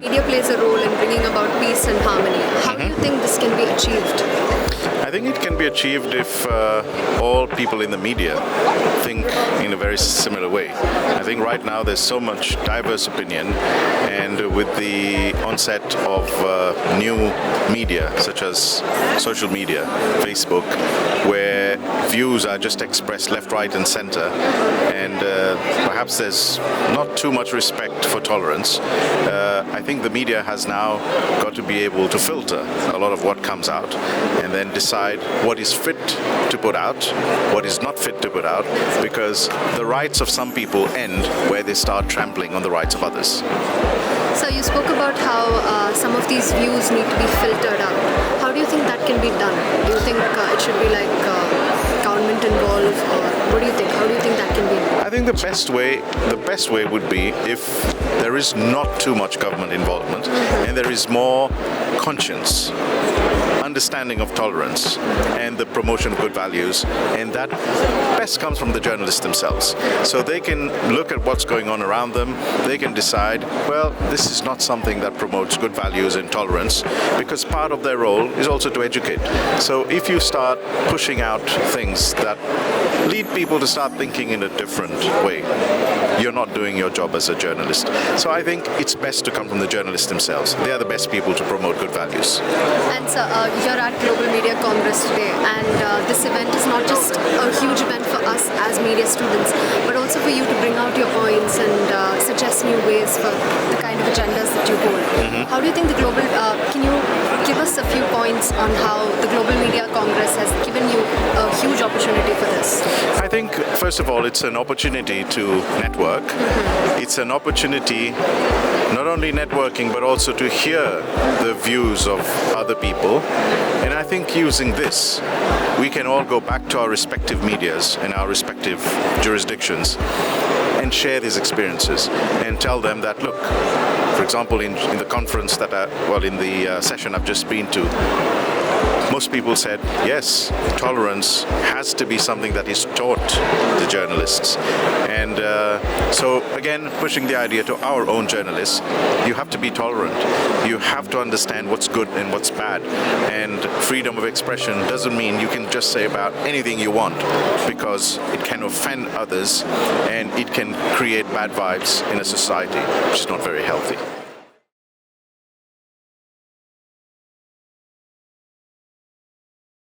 Media plays a role in bringing about peace and harmony. How do you think this can be achieved? I think it can be achieved if all people in the media think in a very similar way. I think right now there's so much diverse opinion, and with the onset of new media such as social media, Facebook, where views are just expressed left, right and center, and perhaps there's not too much respect for tolerance, I think the media has now got to be able to filter a lot of what comes out and then decide what is fit to put out, what is not fit to put out, because the rights of some people end where they start trampling on the rights of others. So you spoke about how some of these views need to be filtered out. How do you think that can be done? Do you think it should be like government involved, or what do you think? How do you think that can be done? I think the best way would be if there is not too much government involvement and there is more conscience, understanding of tolerance and the promotion of good values, and that best comes from the journalists themselves. So they can look at what's going on around them, they can decide, well, this is not something that promotes good values and tolerance, because part of their role is also to educate. So if you start pushing out things that lead people to start thinking in a different way, you're not doing your job as a journalist. So I think it's best to come from the journalists themselves. They are the best people to promote good values. And so you're at Global Media Congress today, and this event is not just a huge event for us as media students, but also for you to bring out your points and suggest new ways for the kind of agendas that you hold. How do you think can you give us a few points on how the Global Media Congress has given you a huge opportunity for this? I think, first of all, it's an opportunity to network. It's an opportunity not only networking, but also to hear the views of other people. And I think using this, we can all go back to our respective medias and our respective jurisdictions and share these experiences and tell them that, look, for example, in the conference in the session I've just been to, most people said, yes, tolerance has to be something that is taught to journalists. And so again, pushing the idea to our own journalists, you have to be tolerant. You have to understand what's good and what's bad. And freedom of expression doesn't mean you can just say about anything you want, because it can offend others and it can create bad vibes in a society, which is not very healthy.